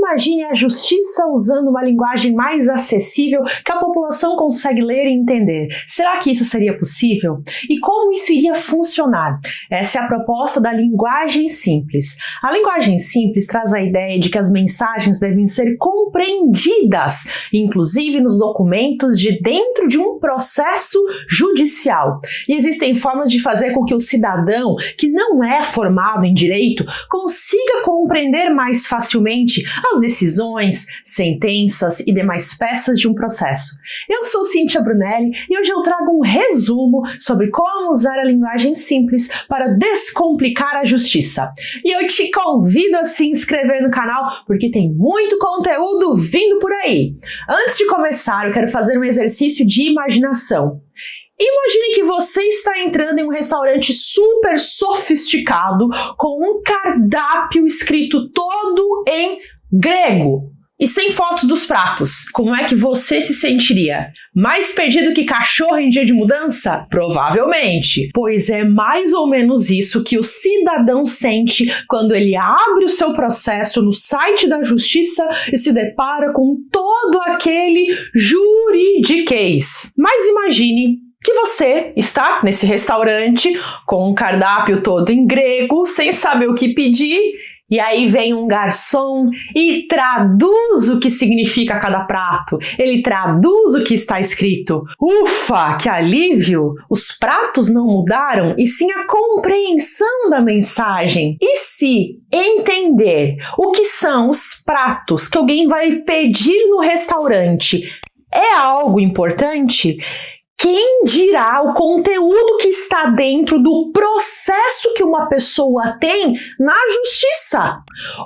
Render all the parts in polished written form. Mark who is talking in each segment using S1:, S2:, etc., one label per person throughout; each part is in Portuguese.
S1: Imagine a justiça usando uma linguagem mais acessível que a população consegue ler e entender. Será que isso seria possível? E como isso iria funcionar? Essa é a proposta da linguagem simples. A linguagem simples traz a ideia de que as mensagens devem ser compreendidas, inclusive nos documentos de dentro de um processo judicial. E existem formas de fazer com que o cidadão, que não é formado em direito, consiga compreender mais facilmente as decisões, sentenças e demais peças de um processo. Eu sou Cíntia Brunelli e hoje eu trago um resumo sobre como usar a linguagem simples para descomplicar a justiça. E eu te convido a se inscrever no canal porque tem muito conteúdo vindo por aí. Antes de começar, eu quero fazer um exercício de imaginação. Imagine que você está entrando em um restaurante super sofisticado com um cardápio escrito todo em grego e sem fotos dos pratos. Como é que você se sentiria? Mais perdido que cachorro em dia de mudança? Provavelmente, pois é mais ou menos isso que o cidadão sente quando ele abre o seu processo no site da justiça e se depara com todo aquele juridiquês. Mas imagine que você está nesse restaurante com um cardápio todo em grego, sem saber o que pedir, e aí vem um garçom e traduz o que significa cada prato. Ele traduz o que está escrito. Ufa, que alívio! Os pratos não mudaram, e sim a compreensão da mensagem. E se entender o que são os pratos que alguém vai pedir no restaurante é algo importante, quem dirá o conteúdo que está dentro do processo que uma pessoa tem na justiça?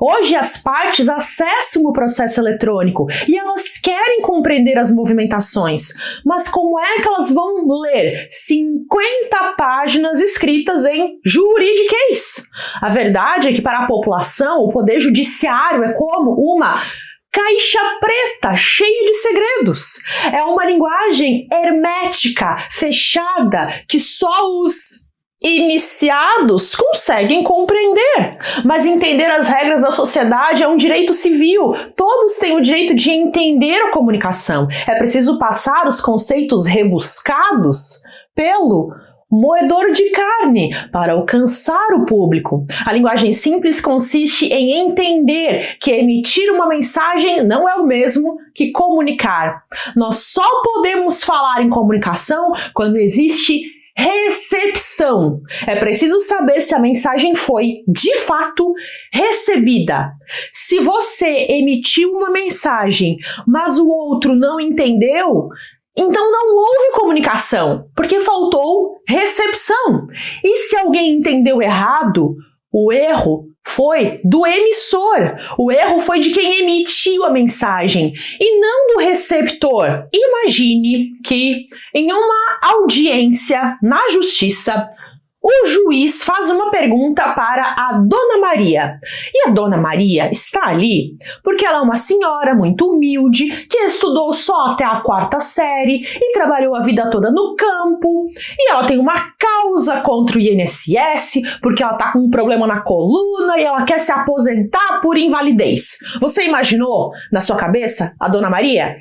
S1: Hoje as partes acessam o processo eletrônico e elas querem compreender as movimentações, mas como é que elas vão ler 50 páginas escritas em juridiquês? A verdade é que para a população o poder judiciário é como uma caixa preta, cheia de segredos. É uma linguagem hermética, fechada, que só os iniciados conseguem compreender. Mas entender as regras da sociedade é um direito civil. Todos têm o direito de entender a comunicação. É preciso passar os conceitos rebuscados pelo moedor de carne para alcançar o público. A linguagem simples consiste em entender que emitir uma mensagem não é o mesmo que comunicar. Nós só podemos falar em comunicação quando existe recepção. É preciso saber se a mensagem foi, de fato, recebida. Se você emitiu uma mensagem, mas o outro não entendeu, então não houve comunicação, porque faltou recepção. E se alguém entendeu errado, o erro foi do emissor. O erro foi de quem emitiu a mensagem e não do receptor. Imagine que em uma audiência na justiça, o juiz faz uma pergunta para a Dona Maria. E a Dona Maria está ali porque ela é uma senhora muito humilde, que estudou só até a 4ª série e trabalhou a vida toda no campo. E ela tem uma causa contra o INSS porque ela está com um problema na coluna e ela quer se aposentar por invalidez. Você imaginou na sua cabeça a Dona Maria?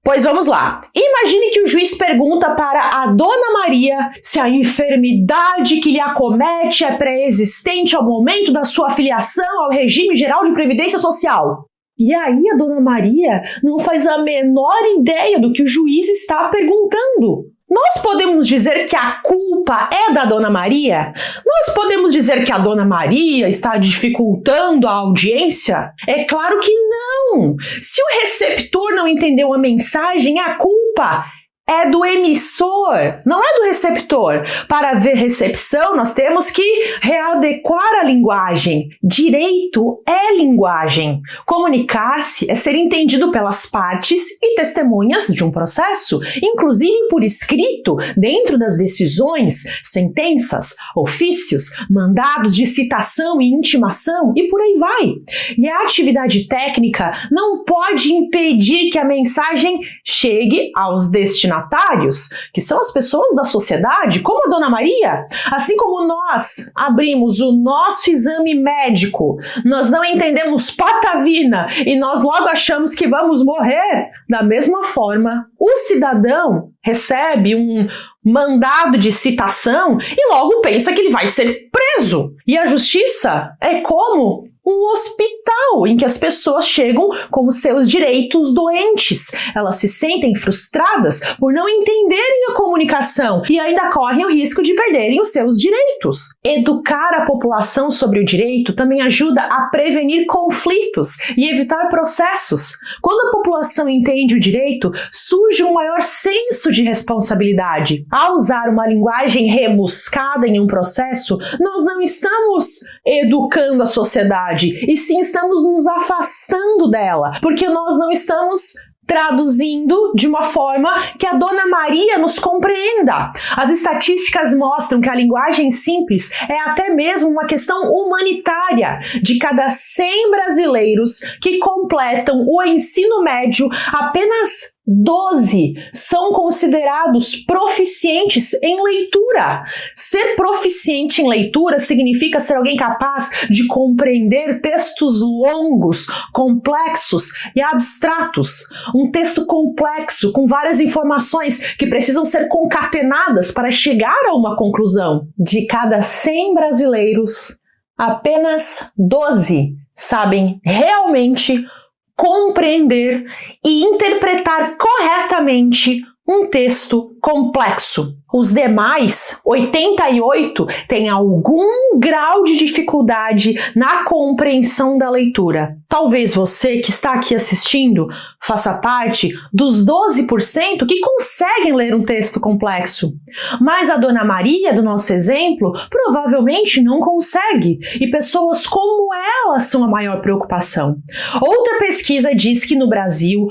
S1: Pois vamos lá. Imagine que o juiz pergunta para a Dona Maria se a enfermidade que lhe acomete é pré-existente ao momento da sua filiação ao regime geral de previdência social. E aí a Dona Maria não faz a menor ideia do que o juiz está perguntando. Nós podemos dizer que a culpa é da Dona Maria? Nós podemos dizer que a Dona Maria está dificultando a audiência? É claro que não! Se o receptor não entendeu a mensagem, a culpa é do emissor, não é do receptor. Para haver recepção, nós temos que readequar a linguagem. Direito é linguagem. Comunicar-se é ser entendido pelas partes e testemunhas de um processo, inclusive por escrito, dentro das decisões, sentenças, ofícios, mandados de citação e intimação e por aí vai. E a atividade técnica não pode impedir que a mensagem chegue aos destinatários destinatários, que são as pessoas da sociedade, como a Dona Maria, assim como nós abrimos o nosso exame médico, nós não entendemos patavina e nós logo achamos que vamos morrer, da mesma forma, o cidadão recebe um mandado de citação e logo pensa que ele vai ser preso. E a justiça é como um hospital em que as pessoas chegam com os seus direitos doentes. Elas se sentem frustradas por não entenderem a comunicação e ainda correm o risco de perderem os seus direitos. Educar a população sobre o direito também ajuda a prevenir conflitos e evitar processos. Quando a população entende o direito, surge um maior senso de responsabilidade. Ao usar uma linguagem rebuscada em um processo, nós não estamos educando a sociedade, e sim estamos nos afastando dela, porque nós não estamos traduzindo de uma forma que a Dona Maria nos compreenda. As estatísticas mostram que a linguagem simples é até mesmo uma questão humanitária. De cada 100 brasileiros que completam o ensino médio, apenas 12 são considerados proficientes em leitura. Ser proficiente em leitura significa ser alguém capaz de compreender textos longos, complexos e abstratos. Um texto complexo com várias informações que precisam ser concatenadas para chegar a uma conclusão. De cada 100 brasileiros, apenas 12 sabem realmente compreender e interpretar corretamente um texto complexo. Os demais, 88, têm algum grau de dificuldade na compreensão da leitura. Talvez você que está aqui assistindo faça parte dos 12% que conseguem ler um texto complexo. Mas a Dona Maria, do nosso exemplo, provavelmente não consegue, e pessoas como ela são a maior preocupação. Outra pesquisa diz que no Brasil,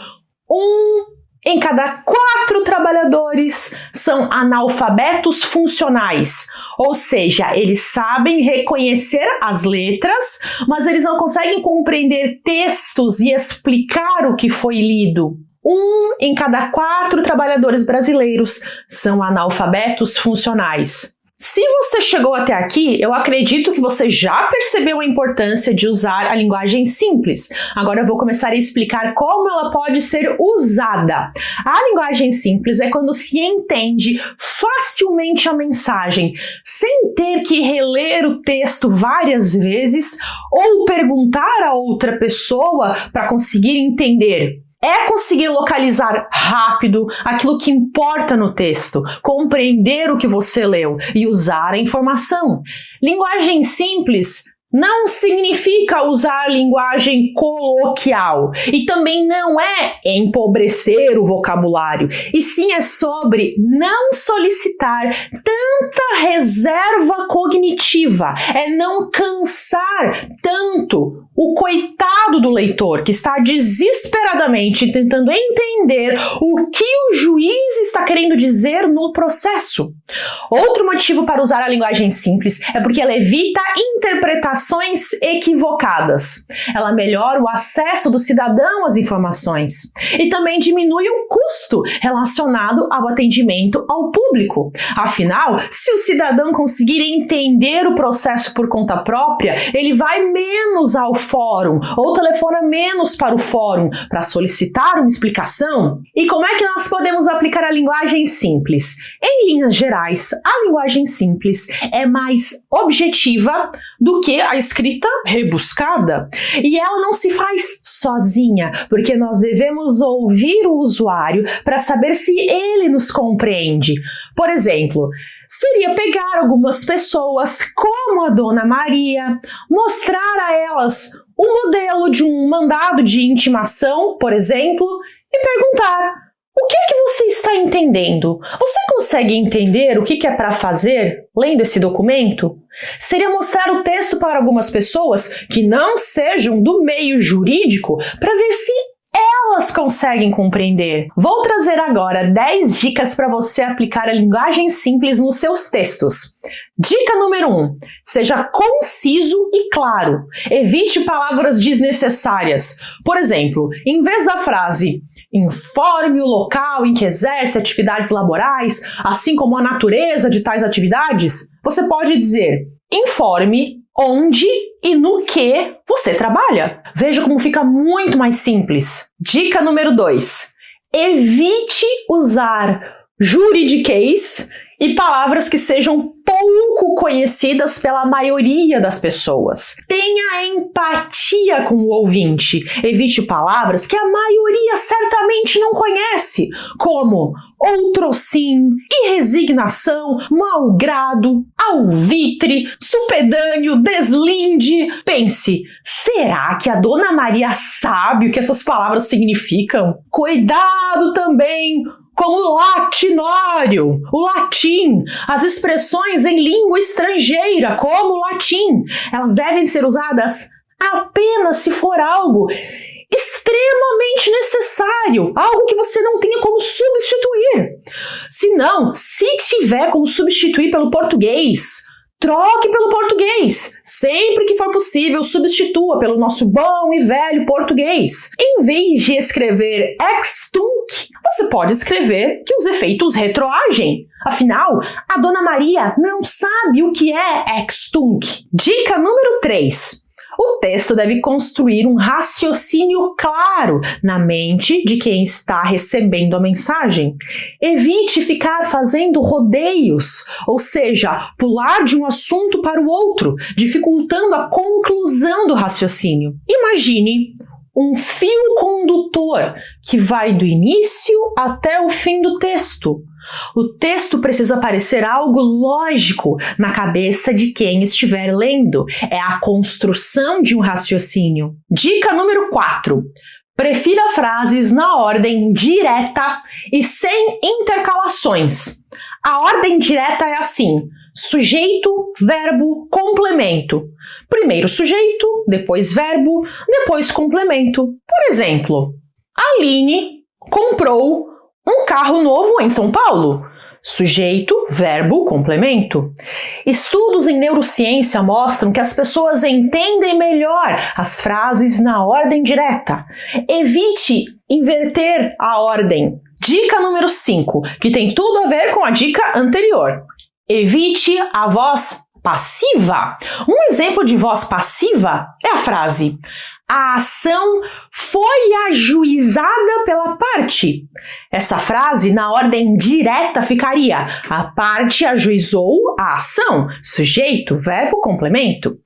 S1: 1 em cada 4 trabalhadores são analfabetos funcionais, ou seja, eles sabem reconhecer as letras, mas eles não conseguem compreender textos e explicar o que foi lido. 1 em cada 4 trabalhadores brasileiros são analfabetos funcionais. Se você chegou até aqui, eu acredito que você já percebeu a importância de usar a linguagem simples. Agora eu vou começar a explicar como ela pode ser usada. A linguagem simples é quando se entende facilmente a mensagem, sem ter que reler o texto várias vezes ou perguntar a outra pessoa para conseguir entender. É conseguir localizar rápido aquilo que importa no texto, compreender o que você leu e usar a informação. Linguagem simples não significa usar linguagem coloquial e também não é empobrecer o vocabulário, e sim é sobre não solicitar tanta reserva cognitiva, é não cansar tanto o coitado do leitor que está desesperadamente tentando entender o que o juiz está querendo dizer no processo. Outro motivo para usar a linguagem simples é porque ela evita interpretações equivocadas. Ela melhora o acesso do cidadão às informações e também diminui o custo relacionado ao atendimento ao público. Afinal, se o cidadão conseguir entender o processo por conta própria, ele vai menos ao fórum ou telefona menos para o fórum para solicitar uma explicação. E como é que nós podemos aplicar a linguagem simples? Em linhas gerais, a linguagem simples é mais objetiva do que a escrita rebuscada. E ela não se faz sozinha, porque nós devemos ouvir o usuário para saber se ele nos compreende. Por exemplo, seria pegar algumas pessoas, como a Dona Maria, mostrar a elas um modelo de um mandado de intimação, por exemplo, e perguntar: o que é que você está entendendo? Você consegue entender o que é para fazer lendo esse documento? Seria mostrar o texto para algumas pessoas que não sejam do meio jurídico para ver se elas elas conseguem compreender. Vou trazer agora 10 dicas para você aplicar a linguagem simples nos seus textos. Dica número 1. Seja conciso e claro. Evite palavras desnecessárias. Por exemplo, em vez da frase informe o local em que exerce atividades laborais, assim como a natureza de tais atividades, você pode dizer informe onde e no que você trabalha. Veja como fica muito mais simples. Dica número 2. Evite usar juridiquês e palavras que sejam pouco conhecidas pela maioria das pessoas. Tenha empatia com o ouvinte. Evite palavras que a maioria certamente não conhece, como outrossim, irresignação, malgrado, alvitre, supedâneo, deslinde. Pense, será que a Dona Maria sabe o que essas palavras significam? Cuidado também com o latinório, o latim, as expressões em língua estrangeira, como o latim. Elas devem ser usadas apenas se for algo extremamente necessário, algo que você não tenha como substituir. Se não, se tiver como substituir pelo português, troque pelo português. Sempre que for possível, substitua pelo nosso bom e velho português. Em vez de escrever extunc, você pode escrever que os efeitos retroagem. Afinal, a Dona Maria não sabe o que é extunc. Dica número 3. O texto deve construir um raciocínio claro na mente de quem está recebendo a mensagem. Evite ficar fazendo rodeios, ou seja, pular de um assunto para o outro, dificultando a conclusão do raciocínio. Imagine um fio condutor que vai do início até o fim do texto. O texto precisa parecer algo lógico na cabeça de quem estiver lendo. É a construção de um raciocínio. Dica número 4. Prefira frases na ordem direta e sem intercalações. A ordem direta é assim: sujeito, verbo, complemento. Primeiro sujeito, depois verbo, depois complemento. Por exemplo, Aline comprou um carro novo em São Paulo. Sujeito, verbo, complemento. Estudos em neurociência mostram que as pessoas entendem melhor as frases na ordem direta. Evite inverter a ordem. Dica número 5, que tem tudo a ver com a dica anterior. Evite a voz passiva. Um exemplo de voz passiva é a frase: a ação foi ajuizada pela parte. Essa frase, na ordem direta, ficaria: a parte ajuizou a ação. Sujeito, verbo, complemento.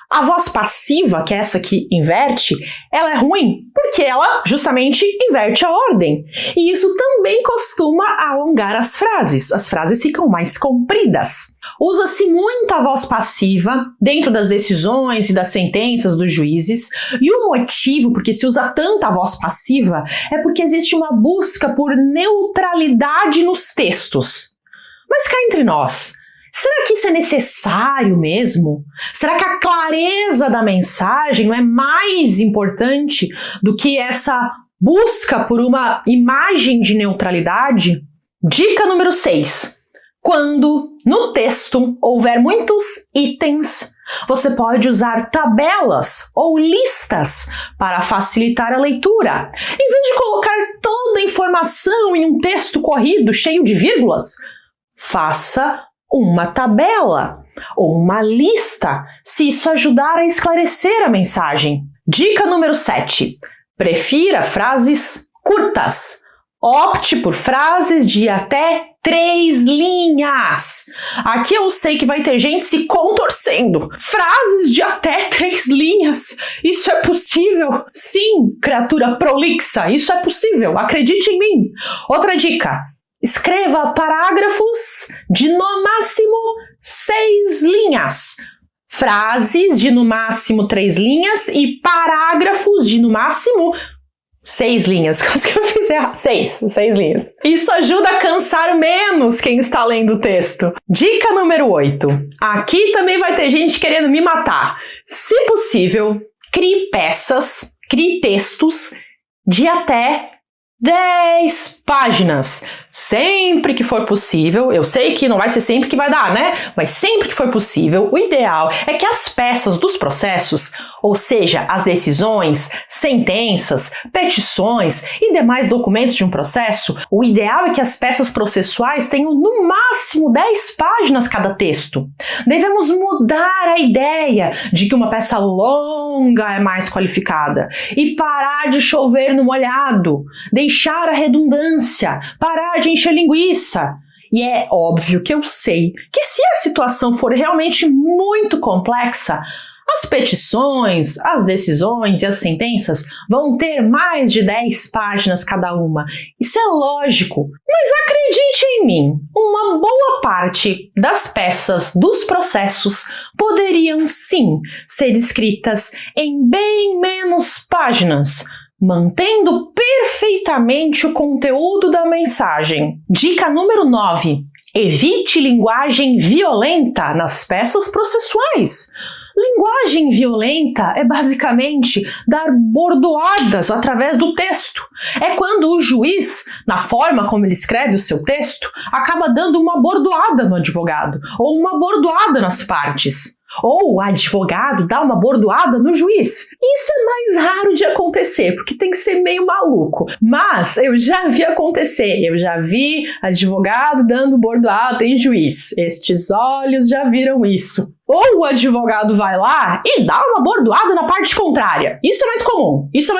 S1: A voz passiva, que é essa que inverte, ela é ruim porque ela justamente inverte a ordem. E isso também costuma alongar as frases. As frases ficam mais compridas. Usa-se muito a voz passiva dentro das decisões e das sentenças dos juízes. E o motivo porque se usa tanta voz passiva é porque existe uma busca por neutralidade nos textos. Mas cá entre nós, será que isso é necessário mesmo? Será que a clareza da mensagem não é mais importante do que essa busca por uma imagem de neutralidade? Dica número 6. Quando no texto houver muitos itens, você pode usar tabelas ou listas para facilitar a leitura. Em vez de colocar toda a informação em um texto corrido cheio de vírgulas, faça uma tabela ou uma lista, se isso ajudar a esclarecer a mensagem. Dica número 7. Prefira frases curtas. Opte por frases de até 3 linhas. Aqui eu sei que vai ter gente se contorcendo. Frases de até 3 linhas. Isso é possível? Sim, criatura prolixa, isso é possível. Acredite em mim. Outra dica. Escreva parágrafos de no máximo 6 linhas. Frases de no máximo 3 linhas e parágrafos de no máximo 6 linhas. Quase que eu fiz errado. 6 linhas. Isso ajuda a cansar menos quem está lendo o texto. Dica número 8. Aqui também vai ter gente querendo me matar. Se possível, crie peças, crie textos de até 10 páginas. Sempre que for possível, eu sei que não vai ser sempre que vai dar, né? Mas sempre que for possível, o ideal é que as peças dos processos, ou seja, as decisões, sentenças, petições e demais documentos de um processo, o ideal é que as peças processuais tenham no máximo 10 páginas cada texto. Devemos mudar a ideia de que uma peça longa é mais qualificada e parar de chover no molhado, deixar a redundância, parar de encher linguiça. E é óbvio que eu sei que se a situação for realmente muito complexa, as petições, as decisões e as sentenças vão ter mais de 10 páginas cada uma. Isso é lógico, mas acredite em mim, uma boa parte das peças dos processos poderiam sim ser escritas em bem menos páginas, mantendo perfeitamente o conteúdo da mensagem. Dica número 9. Evite linguagem violenta nas peças processuais. Linguagem violenta é basicamente dar bordoadas através do texto. É quando o juiz, na forma como ele escreve o seu texto, acaba dando uma bordoada no advogado, ou uma bordoada nas partes. Ou o advogado dá uma bordoada no juiz. Isso é mais raro de acontecer, porque tem que ser meio maluco. Mas eu já vi acontecer. Eu já vi advogado dando bordoada em juiz. Estes olhos já viram isso. Ou o advogado vai lá e dá uma bordoada na parte contrária. Isso é mais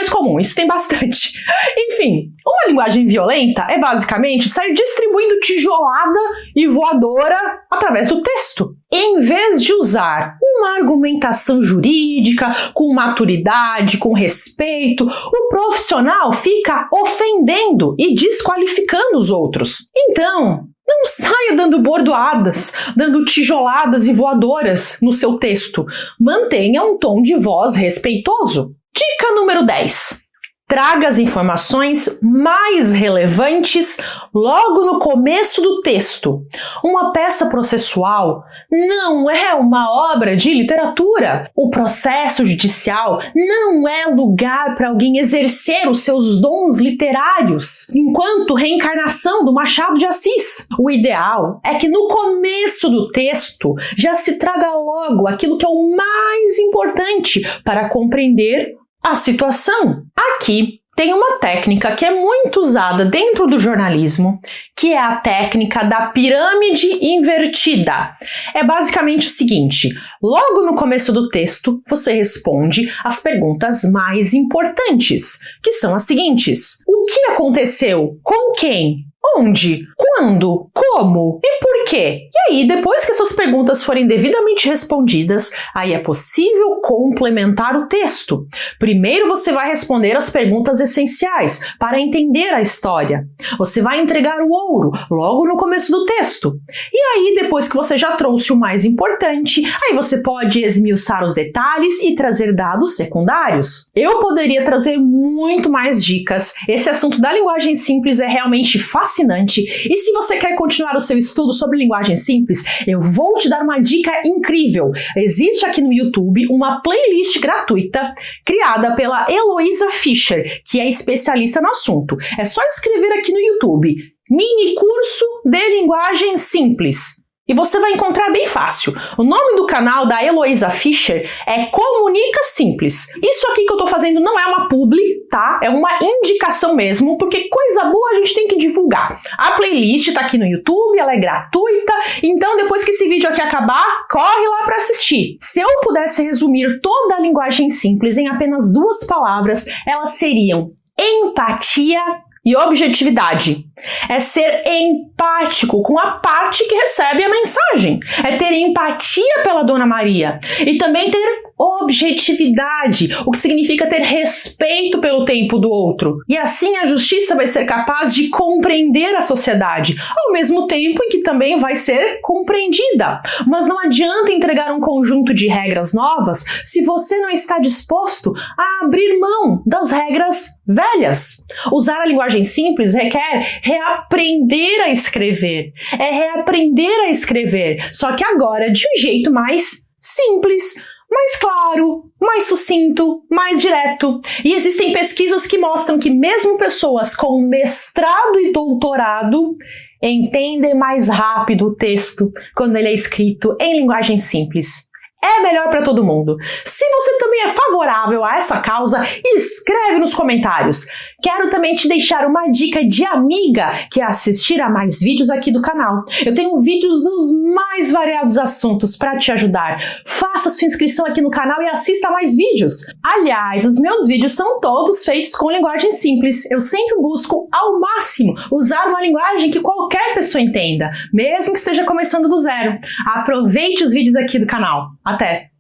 S1: comum, isso tem bastante. Enfim, uma linguagem violenta é basicamente sair distribuindo tijolada e voadora através do texto. Em vez de usar uma argumentação jurídica, com maturidade, com respeito, o profissional fica ofendendo e desqualificando os outros. Então, não saia dando bordoadas, dando tijoladas e voadoras no seu texto. Mantenha um tom de voz respeitoso. Dica número 10. Traga as informações mais relevantes logo no começo do texto. Uma peça processual não é uma obra de literatura. O processo judicial não é lugar para alguém exercer os seus dons literários, enquanto reencarnação do Machado de Assis. O ideal é que no começo do texto já se traga logo aquilo que é o mais importante para compreender a situação. Aqui tem uma técnica que é muito usada dentro do jornalismo, que é a técnica da pirâmide invertida. É basicamente o seguinte: logo no começo do texto, você responde as perguntas mais importantes, que são as seguintes: o que aconteceu? Com quem? Onde? Quando? Como? E por quê? E aí, depois que essas perguntas forem devidamente respondidas, aí é possível complementar o texto. Primeiro você vai responder as perguntas essenciais para entender a história. Você vai entregar o ouro logo no começo do texto. E aí, depois que você já trouxe o mais importante, aí você pode esmiuçar os detalhes e trazer dados secundários. Eu poderia trazer muito mais dicas. Esse assunto da linguagem simples é realmente fascinante. E se você quer continuar o seu estudo sobre linguagem simples, eu vou te dar uma dica incrível. Existe aqui no YouTube uma playlist gratuita criada pela Heloísa Fischer, que é especialista no assunto. É só escrever aqui no YouTube, mini curso de linguagem simples. E você vai encontrar bem fácil. O nome do canal da Heloísa Fischer é Comunica Simples. Isso aqui que eu tô fazendo não é uma publi, tá? É uma indicação mesmo, porque coisa boa a gente tem que divulgar. A playlist tá aqui no YouTube, ela é gratuita, então depois que esse vídeo aqui acabar, corre lá para assistir. Se eu pudesse resumir toda a linguagem simples em apenas 2 palavras, elas seriam empatia e objetividade. É ser empático com a parte que recebe a mensagem. É ter empatia pela Dona Maria. E também ter objetividade, o que significa ter respeito pelo tempo do outro. E assim a justiça vai ser capaz de compreender a sociedade, ao mesmo tempo em que também vai ser compreendida. Mas não adianta entregar um conjunto de regras novas se você não está disposto a abrir mão das regras velhas. Usar a linguagem simples requer reaprender a escrever. É reaprender a escrever, só que agora de um jeito mais simples, mais claro, mais sucinto, mais direto. E existem pesquisas que mostram que mesmo pessoas com mestrado e doutorado entendem mais rápido o texto quando ele é escrito em linguagem simples. É melhor para todo mundo. Se você também é favorável a essa causa, escreve nos comentários. Quero também te deixar uma dica de amiga, que é assistir a mais vídeos aqui do canal. Eu tenho vídeos dos mais variados assuntos para te ajudar. Faça sua inscrição aqui no canal e assista a mais vídeos. Aliás, os meus vídeos são todos feitos com linguagem simples. Eu sempre busco, ao máximo, usar uma linguagem que qualquer pessoa entenda, mesmo que esteja começando do zero. Aproveite os vídeos aqui do canal. Até!